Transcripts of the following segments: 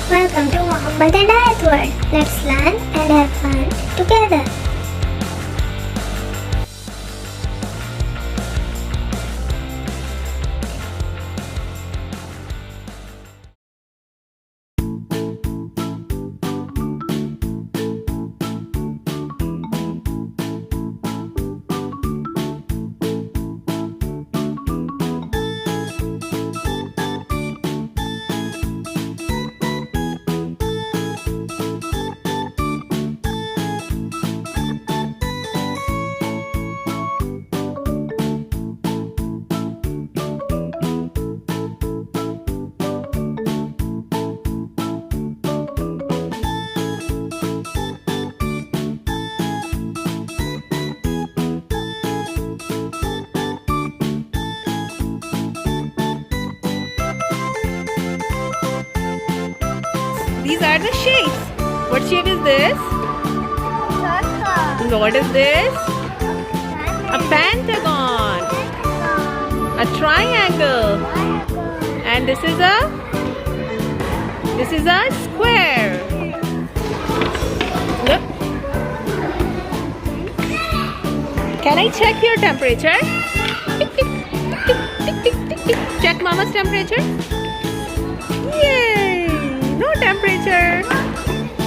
Welcome to Mohammed and Ayat World. Let's learn and have fun together. These are the shapes. What shape is this? Circle. What is this? A pentagon. A triangle. And this is a square. Look. Can I check your temperature? Tick, tick, tick, tick, tick, tick, tick. Check Mama's temperature. Yay! No temperature.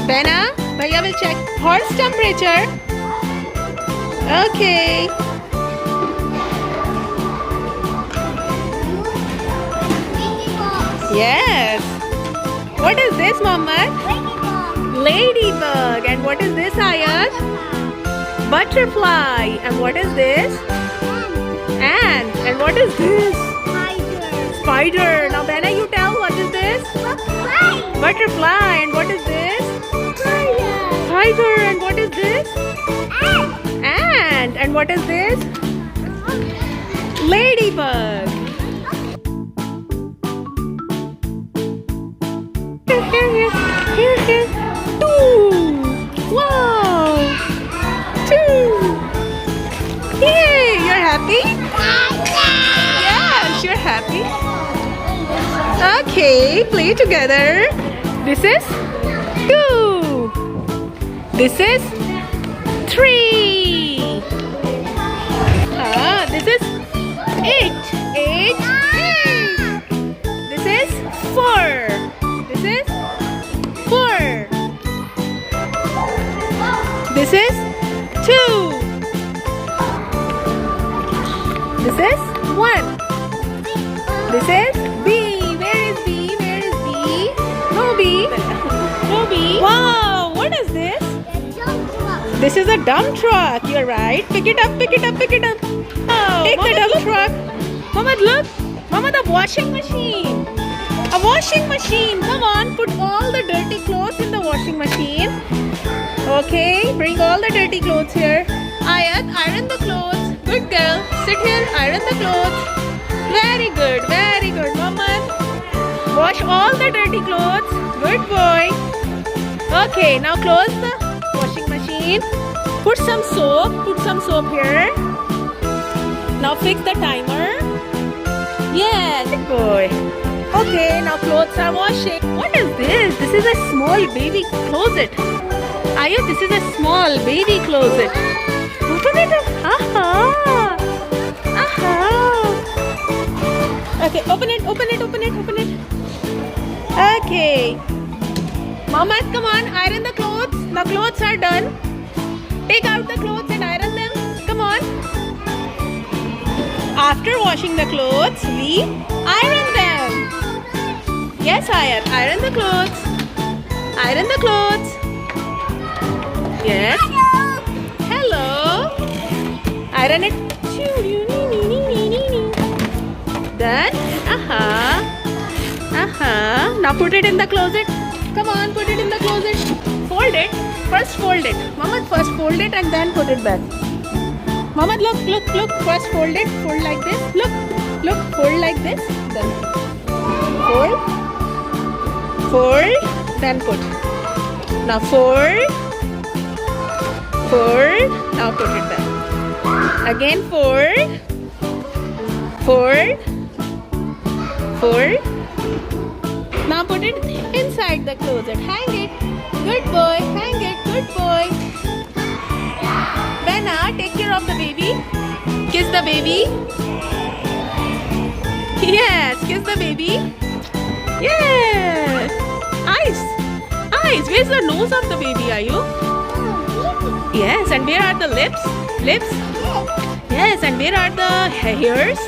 Bena, Bhaiya will check horse temperature. Okay. Yes. What is this, Mohammed? Ladybug. And what is this, Ayat? Butterfly. And what is this? Ant. And what is this? Spider. Now, Bena, you tell what is this? Butterfly. And what is this? Spider. And what is this? Ant. And what is this? Ladybug. Here. Two. Wow. Two. Yay. You're happy? Yes, you're happy. Okay, play together. This is 2. This is 3. This is 8. 8. This is 4. This is 4. This is 2. This is 1. This is B. Where is B? Where is B? No B. No B. Wow, what is this? This is a dump truck. You're right. Pick it up, pick it up, pick it up. Oh, take the dump truck. Mama, look. Mama, the washing machine. A washing machine. Come on, put all the dirty clothes in the washing machine. Okay, bring all the dirty clothes here. Ayat, iron the clothes. Good girl. Sit here, iron the clothes. Very good, very good. Mohammed, wash all the dirty clothes. Good boy. Okay, now close the washing machine. Put some soap here. Now fix the timer. Yes, good boy. Okay, now clothes are washing. What is this? This is a small baby closet. Ayat, this is a small baby closet. Open it up. Aha. Okay, open it. Okay. Mama, come on, iron the clothes. The clothes are done. Take out the clothes and iron them. Come on. After washing the clothes, we iron them. Yes, Ayat, iron the clothes. Iron the clothes. Yes. Hello. Iron it. Done. Now put it in the closet. Come on, put it in the closet. Fold it. First fold it. Mama, first fold it and then put it back. Mama, look. First fold it. Fold like this. Look. Fold like this. Then fold. Then put. Now fold. Now put it back. Again fold. Now put it inside the closet. Hang it. Good boy. Hang it. Good boy. Benna, take care of the baby. Kiss the baby. Yes, kiss the baby. Yes. Eyes. Eyes. Where's the nose of the baby, Ayu? Yes, and where are the lips? Lips? Yes, and where are the hairs?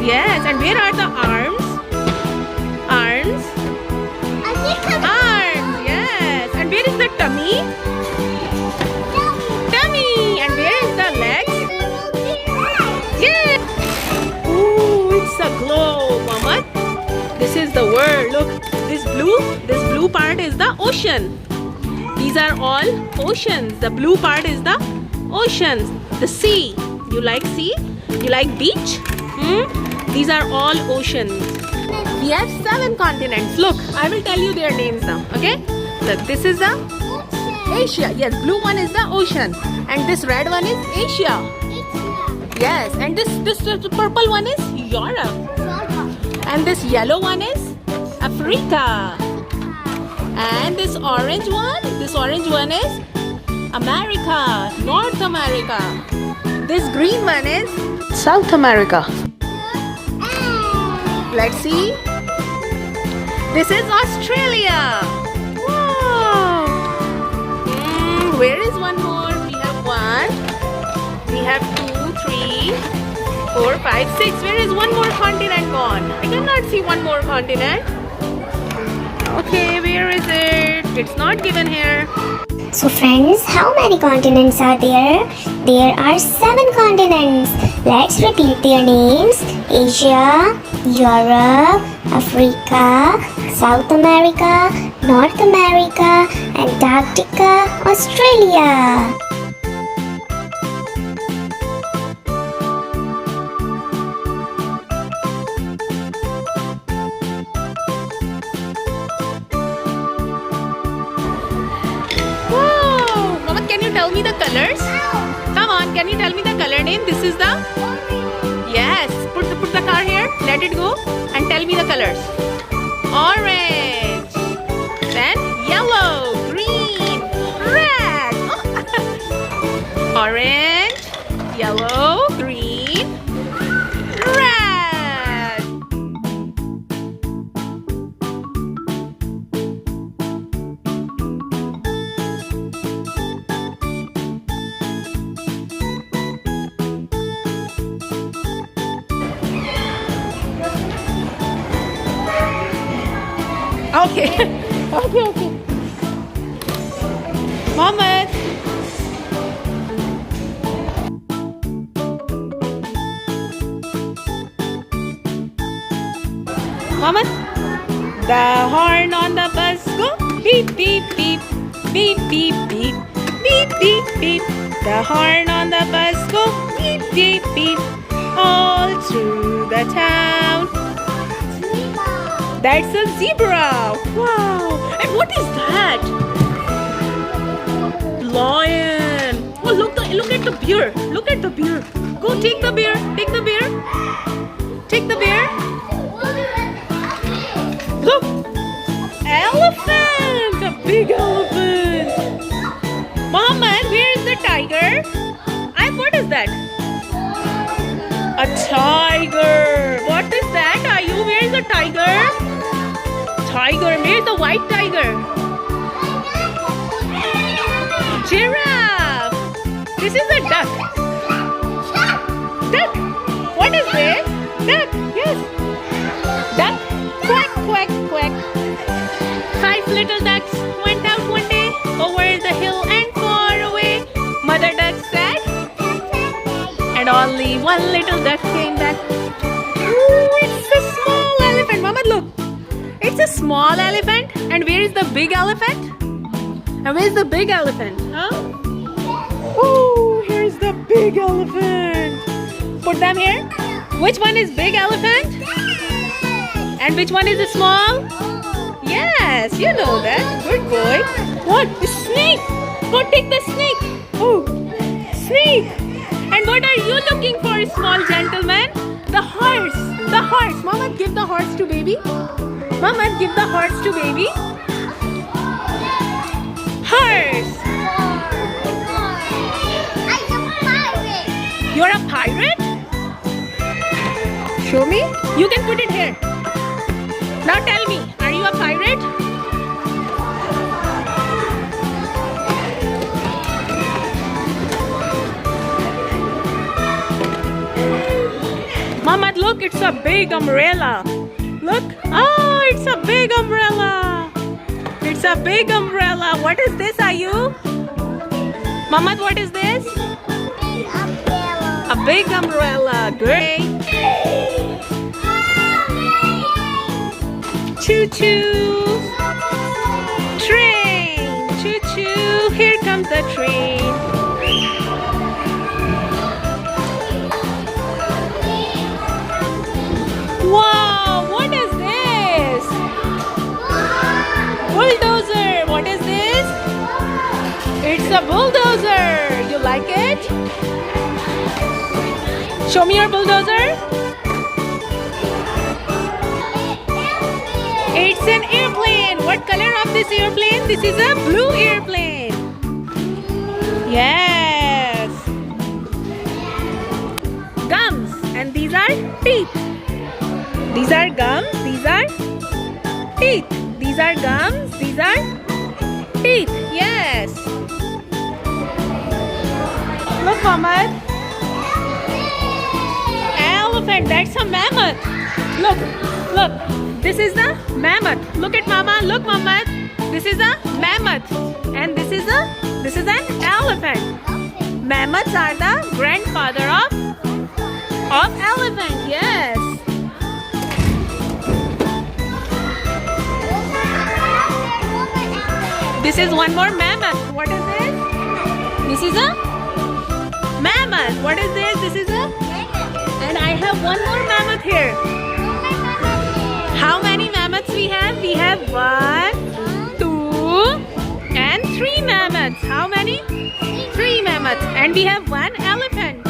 Yes, and where are the arms? Arms? Arms, yes. And where is the tummy? Tummy. And where is the legs? Yes. Ooh, it's a globe, Mama. This is the world. Look, this blue part is the ocean. These are all oceans. The blue part is the oceans. The sea. You like sea? You like beach? These are all oceans. We have 7 continents. Look, I will tell you their names now. Okay? Look, this is the Asia. Yes, blue one is the ocean. And this red one is Asia. Yes, and this purple one is Europe. And this yellow one is Africa. And this orange one is America, North America. This green one is South America. Let's see. This is Australia. Wow. Where is one more? We have 1. We have 2, 3, 4, 5, 6. Where is one more continent gone? I cannot see one more continent. Okay, where is it? It's not given here. So friends, how many continents are there? There are 7 continents. Let's repeat their names. Asia, Europe, Africa, South America, North America, Antarctica, Australia. Can you tell me the colors? Come on, can you tell me the color name? This is the... Yes, put the car here, let it go and tell me the colors. Orange, then yellow, green, red. Orange, yellow, green, red. Okay. Okay. Mohammed. Mohammed. The horn on the bus go beep beep beep beep beep beep beep beep beep. The horn on the bus go beep beep beep all through the town. That's a zebra. Wow. And what is that? Lion. Oh, look at the bear. Look at the bear. Go take the bear. Take the bear. Take the bear. Look. Elephant. A big elephant. Mohammed, where is the tiger? What is that? A tiger. What is that? Where is the tiger? Tiger. Where's the white tiger? Giraffe. This is a duck. Duck. What is this? Duck. Yes. Duck. Quack, quack, quack. 5 little ducks went out one day over the hill and far away. Mother duck said, and only one little duck came back. Ooh, it's a small elephant. Mama, look. It's a small elephant. And where is the big elephant? And where's the big elephant? Huh? Oh, here's the big elephant. Put them here. Which one is big elephant? And which one is the small? Yes, you know that. Good boy. What? The snake. Go take the snake. Oh, snake. And what are you looking for, small gentleman? The horse. The horse. Mama, give the horse to baby. Mama, give the hearts to baby. Hearts. You're a pirate? Show me. You can put it here. Now tell me, are you a pirate? Mama, look, it's a big umbrella. Look. Oh, it's a big umbrella. It's a big umbrella. What is this, Ayu? Mama, what is this? A big umbrella. Great. Choo-choo. Train. Choo-choo. Here comes the train. Wow, what is this? Bulldozer. What is this? It's a bulldozer. You like it? Show me your bulldozer. It's an airplane. What color of this airplane? This is a blue airplane. Yes. Gums. And these are teeth. These are gums. These are teeth. These are gums. These are teeth. Yes. Look, Muhammad. Elephant. That's a mammoth. Look. Look. This is the mammoth. Look at Mama. Look, Muhammad. This is a mammoth. And this is an elephant. Mammoths are the grandfather of elephant. Yes. This is one more mammoth. What is this? This is a mammoth. What is this? This is a... And I have one more mammoth here. How many mammoths we have? We have 1, 2, and 3 mammoths. How many? 3 mammoths. And we have 1 elephant.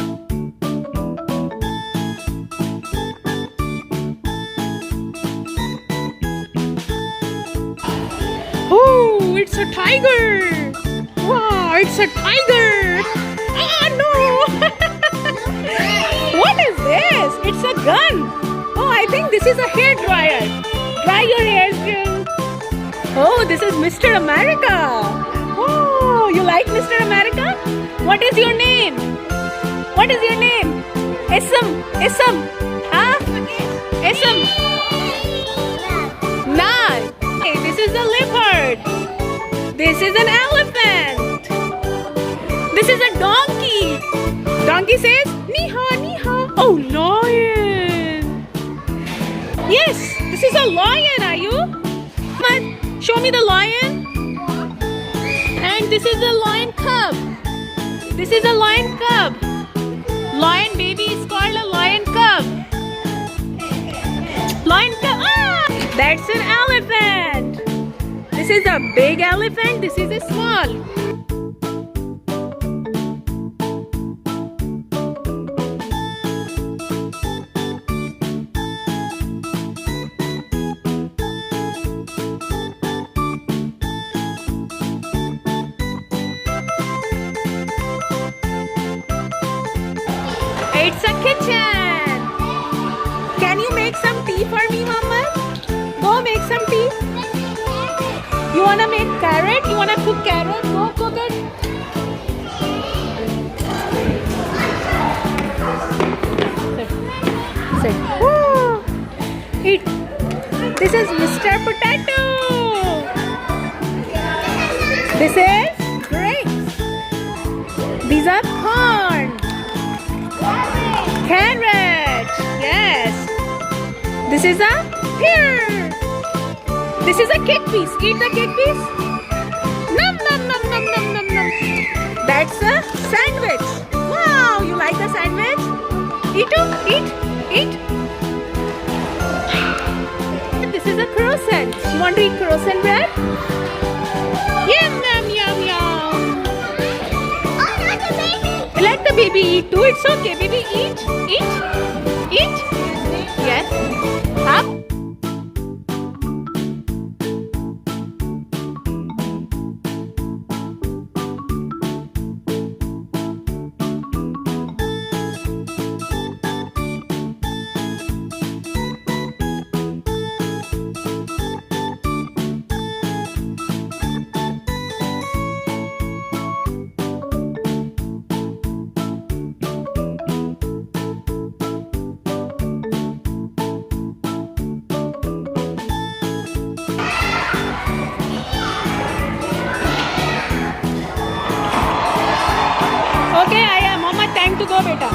Oh, it's a tiger. Wow, it's a tiger. Ah, no. What is this? It's a gun. Oh, I think this is a hair dryer. Dry your hairs, Jill. Oh, this is Mr. America. Oh, you like Mr. America? What is your name? What is your name? Ism. Huh? Ism. Nah. Okay, this is a leopard. This is an elephant. This is a donkey. Donkey says, Ni-ha, ni-ha. Oh, lion. Yes, this is a lion, are you? Come on, show me the lion. And this is a lion cub. This is a lion cub. Lion baby is called a lion cub. Lion cub. Ah! That's an elephant. This is a big elephant. This is a small. It's a kitchen. Can you make some tea for me, Mama? Go make some tea. You wanna make carrot? You wanna cook carrot? Go cook it. Sit. Woo. Eat. This is Mr. Potato. This is grapes. These are corn. Carrot. Yes. This is a pear. This is a cake piece. Eat the cake piece. Nom nom nom nom nom nom nom. That's a sandwich. Wow, you like the sandwich? Eat it. Eat. This is a croissant. You want to eat croissant bread? Yum yum yum yum. Oh, not the baby. Let the baby eat too. It's okay, baby. Eat. Yes. Up. to go, beta?